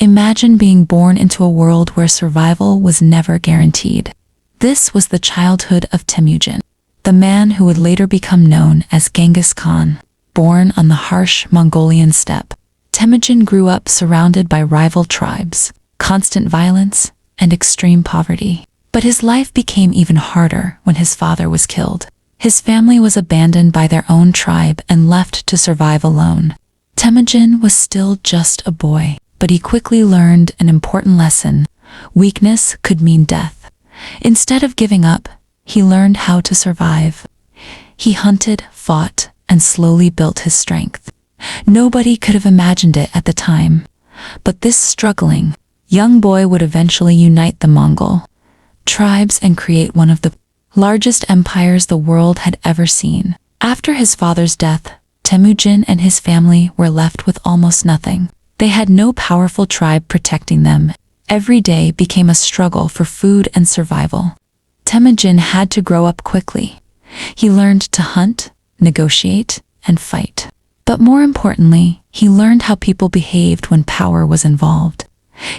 Imagine being born into a world where survival was never guaranteed. This was the childhood of Temüjin, the man who would later become known as Genghis Khan. Born on the harsh Mongolian steppe, Temüjin grew up surrounded by rival tribes, constant violence, and extreme poverty. But his life became even harder when his father was killed. His family was abandoned by their own tribe and left to survive alone. Temüjin was still just a boy, but he quickly learned an important lesson. Weakness could mean death. Instead of giving up, he learned how to survive. He hunted, fought, and slowly built his strength. Nobody could have imagined it at the time, but this struggling young boy would eventually unite the Mongol tribes and create one of the largest empires the world had ever seen. After his father's death, Temüjin and his family were left with almost nothing. They had no powerful tribe protecting them. Every day became a struggle for food and survival. Temüjin had to grow up quickly. He learned to hunt, negotiate, and fight. But more importantly, he learned how people behaved when power was involved.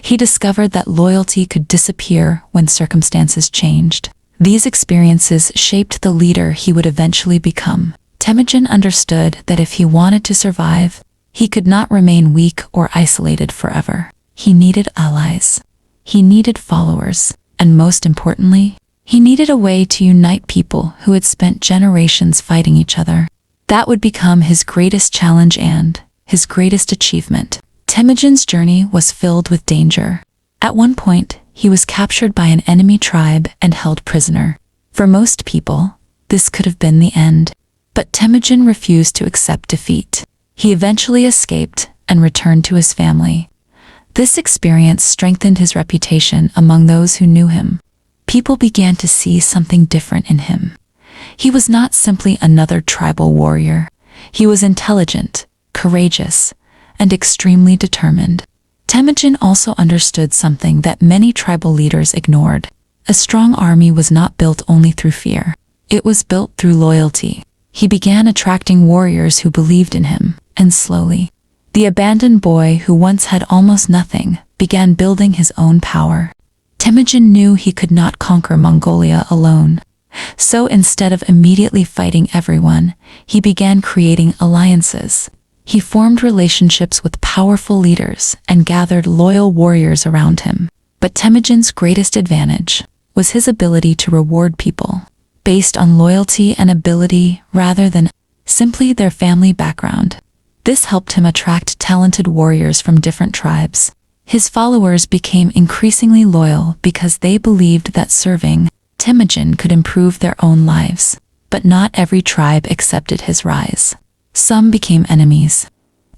He discovered that loyalty could disappear when circumstances changed. These experiences shaped the leader he would eventually become. Temüjin understood that if he wanted to survive, he could not remain weak or isolated forever. He needed allies. He needed followers. And most importantly, he needed a way to unite people who had spent generations fighting each other. That would become his greatest challenge and his greatest achievement. Temüjin's journey was filled with danger. At one point, he was captured by an enemy tribe and held prisoner. For most people, this could have been the end. But Temüjin refused to accept defeat. He eventually escaped and returned to his family. This experience strengthened his reputation among those who knew him. People began to see something different in him. He was not simply another tribal warrior. He was intelligent, courageous, and extremely determined. Temüjin also understood something that many tribal leaders ignored. A strong army was not built only through fear. It was built through loyalty. He began attracting warriors who believed in him, and slowly, the abandoned boy who once had almost nothing began building his own power. Temüjin knew he could not conquer Mongolia alone. So instead of immediately fighting everyone, he began creating alliances. He formed relationships with powerful leaders and gathered loyal warriors around him. But Temüjin's greatest advantage was his ability to reward people based on loyalty and ability rather than simply their family background. This helped him attract talented warriors from different tribes. His followers became increasingly loyal because they believed that serving Temüjin could improve their own lives. But not every tribe accepted his rise. Some became enemies.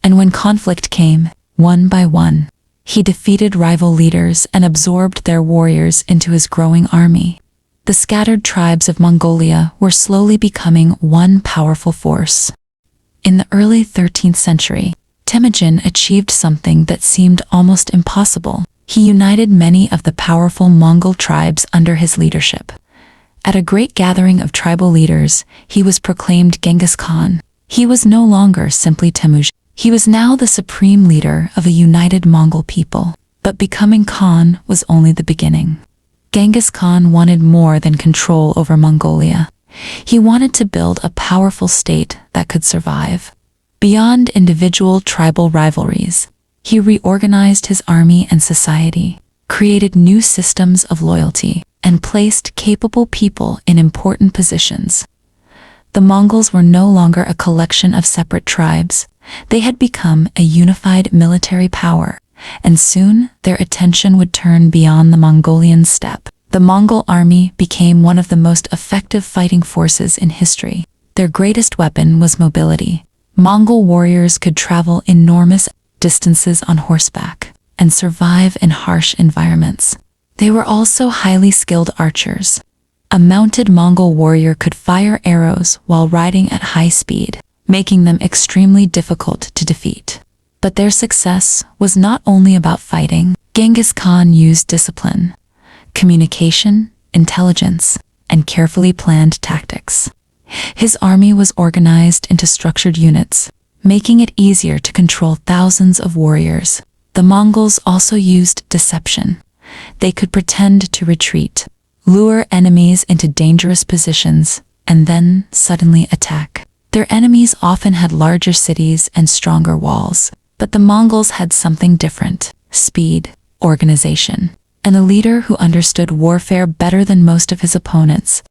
And when conflict came, one by one, he defeated rival leaders and absorbed their warriors into his growing army. The scattered tribes of Mongolia were slowly becoming one powerful force. In the early 13th century, Temüjin achieved something that seemed almost impossible. He united many of the powerful Mongol tribes under his leadership. At a great gathering of tribal leaders, he was proclaimed Genghis Khan. He was no longer simply Temüjin. He was now the supreme leader of a united Mongol people. But becoming Khan was only the beginning. Genghis Khan wanted more than control over Mongolia. He wanted to build a powerful state that could survive. Beyond individual tribal rivalries, he reorganized his army and society, created new systems of loyalty, and placed capable people in important positions. The Mongols were no longer a collection of separate tribes. They had become a unified military power, and soon their attention would turn beyond the Mongolian steppe. The Mongol army became one of the most effective fighting forces in history. Their greatest weapon was mobility. Mongol warriors could travel enormous distances on horseback and survive in harsh environments. They were also highly skilled archers. A mounted Mongol warrior could fire arrows while riding at high speed, making them extremely difficult to defeat. But their success was not only about fighting. Genghis Khan used discipline, communication, intelligence, and carefully planned tactics. His army was organized into structured units, making it easier to control thousands of warriors. The Mongols also used deception. They could pretend to retreat, lure enemies into dangerous positions, and then suddenly attack. Their enemies often had larger cities and stronger walls, but the Mongols had something different: speed, organization, and a leader who understood warfare better than most of his opponents.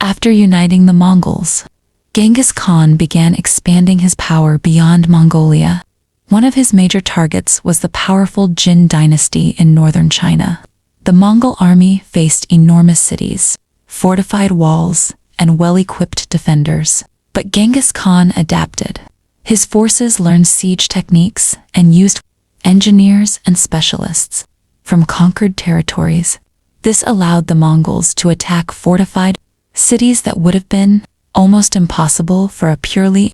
After uniting the Mongols, Genghis Khan began expanding his power beyond Mongolia. One of his major targets was the powerful Jin dynasty in northern China. The Mongol army faced enormous cities, fortified walls, and well-equipped defenders. But Genghis Khan adapted. His forces learned siege techniques and used engineers and specialists from conquered territories. This allowed the Mongols to attack fortified cities that would have been almost impossible for a purely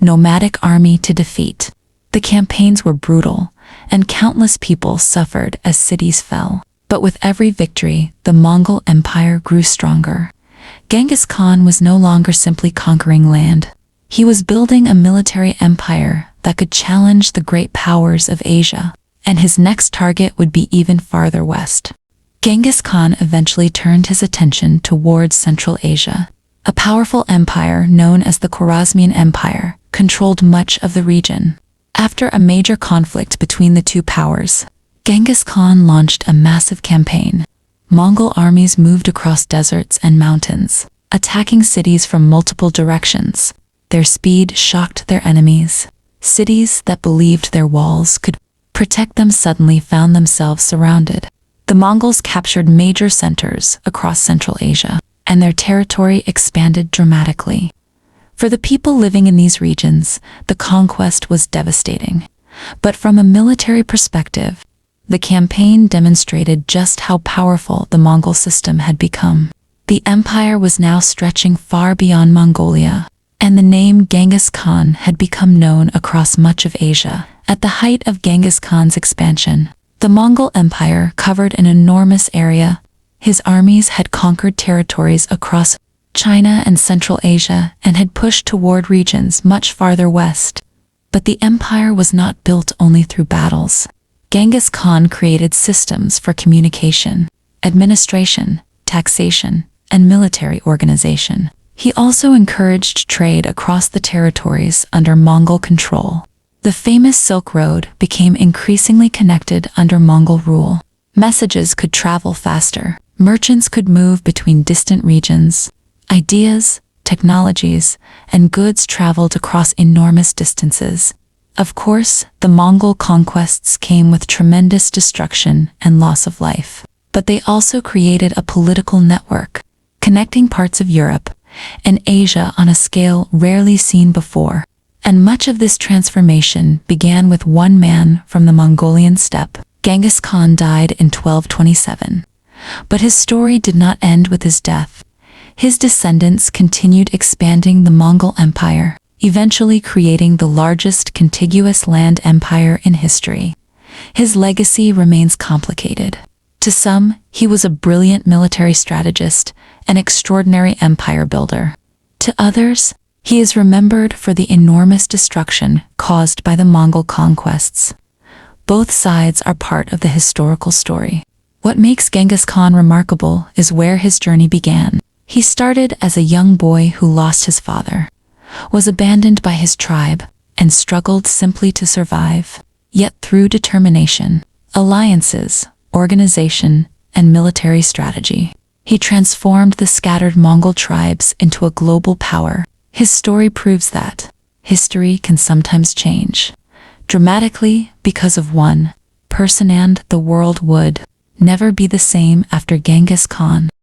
nomadic army to defeat. The campaigns were brutal, and countless people suffered as cities fell. But with every victory, the Mongol Empire grew stronger. Genghis Khan was no longer simply conquering land. He was building a military empire that could challenge the great powers of Asia, and his next target would be even farther west. Genghis Khan eventually turned his attention towards Central Asia. A powerful empire known as the Khwarezmian Empire controlled much of the region. After a major conflict between the two powers, Genghis Khan launched a massive campaign. Mongol armies moved across deserts and mountains, attacking cities from multiple directions. Their speed shocked their enemies. Cities that believed their walls could protect them suddenly found themselves surrounded. The Mongols captured major centers across Central Asia, and their territory expanded dramatically. For the people living in these regions, the conquest was devastating. But from a military perspective, the campaign demonstrated just how powerful the Mongol system had become. The empire was now stretching far beyond Mongolia, and the name Genghis Khan had become known across much of Asia. At the height of Genghis Khan's expansion, the Mongol Empire covered an enormous area. His armies had conquered territories across China and Central Asia and had pushed toward regions much farther west. But the empire was not built only through battles. Genghis Khan created systems for communication, administration, taxation, and military organization. He also encouraged trade across the territories under Mongol control. The famous Silk Road became increasingly connected under Mongol rule. Messages could travel faster. Merchants could move between distant regions. Ideas, technologies, and goods traveled across enormous distances. Of course, the Mongol conquests came with tremendous destruction and loss of life. But they also created a political network, connecting parts of Europe and Asia on a scale rarely seen before. And much of this transformation began with one man from the Mongolian steppe. Genghis Khan died in 1227. But his story did not end with his death. His descendants continued expanding the Mongol Empire, eventually creating the largest contiguous land empire in history. His legacy remains complicated. To some, he was a brilliant military strategist, an extraordinary empire builder. To others, he is remembered for the enormous destruction caused by the Mongol conquests. Both sides are part of the historical story. What makes Genghis Khan remarkable is where his journey began. He started as a young boy who lost his father, was abandoned by his tribe, and struggled simply to survive. Yet through determination, alliances, organization, and military strategy, he transformed the scattered Mongol tribes into a global power. His story proves that history can sometimes change dramatically because of one person, and the world would never be the same after Genghis Khan.